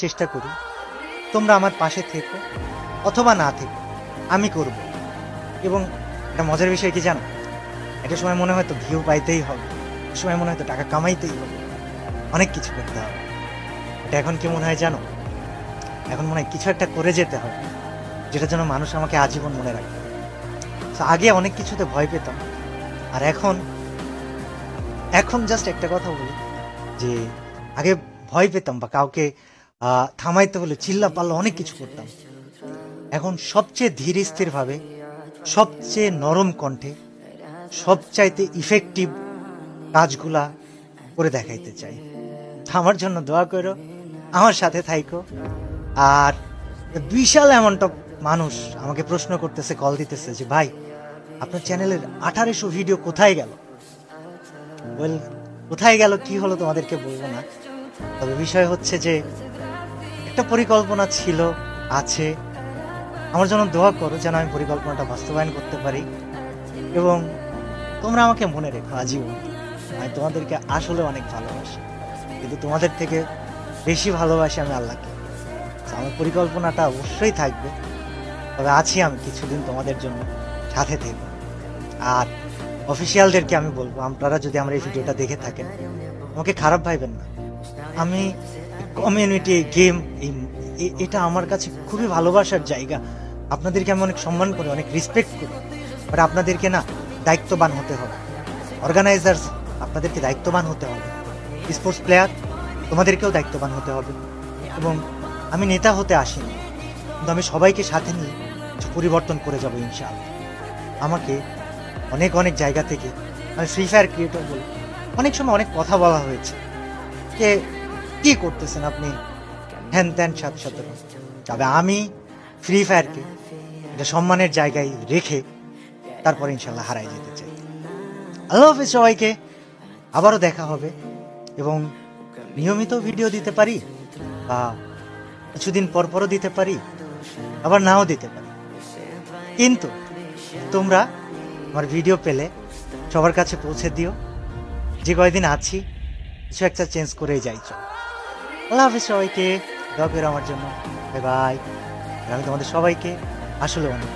চেষ্টা করি তোমরা আমার পাশে থেকো অথবা না থেকো, আমি করব। এবং একটা মজার বিষয় কি জানো, একটা সময় মনে হয় তো ভিউ পাইতেই হবে, একটা সময় মনে হয় তো টাকা কামাইতেই হবে, অনেক কিছু করতে হবে। এটা এখন কি মনে হয় জানো, এখন মনে হয় কিছু একটা করে যেতে হবে যেটার জন্য মানুষ আমাকে আজীবন মনে রাখবে। আগে অনেক কিছুতে ভয় পেতাম, আর এখন এখন জাস্ট একটা কথা বলি যে আগে ভয় পেতাম বা কাউকে থামাইতে হলে চিল্লা পাল্লা অনেক কিছু করতাম। এখন সবচেয়ে ধীর স্থির ভাবে, সবচেয়ে নরম কণ্ঠে, সবচাইতে ইফেক্টিভ কাজগুলা করে দেখাইতে চাই। আমার জন্য দোয়া করো, আমার সাথে থাইকো। আর বিশাল অ্যামাউন্ট অফ মানুষ আমাকে প্রশ্ন করতেছে, কল দিতেছে যে ভাই আপনার চ্যানেলের 1800 ভিডিও কোথায় গেল। ওয়েল, কোথায় গেল কি হলো তোমাদেরকে বলবো না, তবে বিষয় হচ্ছে যে একটা পরিকল্পনা ছিল, আছে। আমার জন্য দোয়া করো যেন আমি পরিকল্পনাটা বাস্তবায়ন করতে পারি, এবং তোমরা আমাকে মনে রেখো আজীবন। আমি তোমাদেরকে আসলে অনেক ভালোবাসি, কিন্তু তোমাদের থেকে বেশি ভালোবাসি আমি আল্লাহকে। আমার পরিকল্পনাটা অবশ্যই থাকবে, তবে আছি আমি কিছুদিন তোমাদের জন্য সাথে থেকো। আর অফিসিয়ালদেরকে আমি বলবো, আপনারা যদি আমার এই ভিডিওটা দেখে থাকেন আমাকে খারাপ ভাইবেন না। আমি কমিউনিটি গেম এটা আমার কাছে খুবই ভালোবাসার জায়গা। আপনাদেরকে আমি অনেক সম্মান করি, অনেক রেসপেক্ট করি, বাট আপনাদেরকে না দায়িত্ববান হতে হবে। অর্গানাইজার্স, আপনাদেরকে দায়িত্ববান হতে হবে। স্পোর্টস প্লেয়ার, তোমাদেরকেও দায়িত্ববান হতে হবে। এবং আমি নেতা হতে আসিনি, কিন্তু আমি সবাইকে সাথে নিয়ে কিছু পরিবর্তন করে যাবো ইনশাআল্লাহ। আমাকে অনেক অনেক জায়গা থেকে, আমি ফ্রি ফায়ার ক্রিয়েটর বলে অনেক সময় অনেক কথা বলা হয়েছে যে কি করতেছেন আপনি, হ্যান ত্যান সাথে সাথে। তবে আমি ফ্রি ফায়ারকে এটা সম্মানের জায়গায় রেখে তারপরে ইনশাল্লাহ হারাই যেতে চাই। আল্লাহ হাফেজ সবাইকে, আবারও দেখা হবে। এবং নিয়মিত ভিডিও দিতে পারি বা কিছুদিন পরপরও দিতে পারি, আবার নাও দিতে পারি, কিন্তু তোমরা আমার ভিডিও পেলে সবার কাছে পৌঁছে দিও। যে কয়দিন আছি কিছু একটা চেঞ্জ করেই যাই। চল, আল্লাহ হাফেজ সবাইকে, দোয়া করো আমার জন্য। Bye bye. আমি তোমাদের সবাইকে আসলে অনেক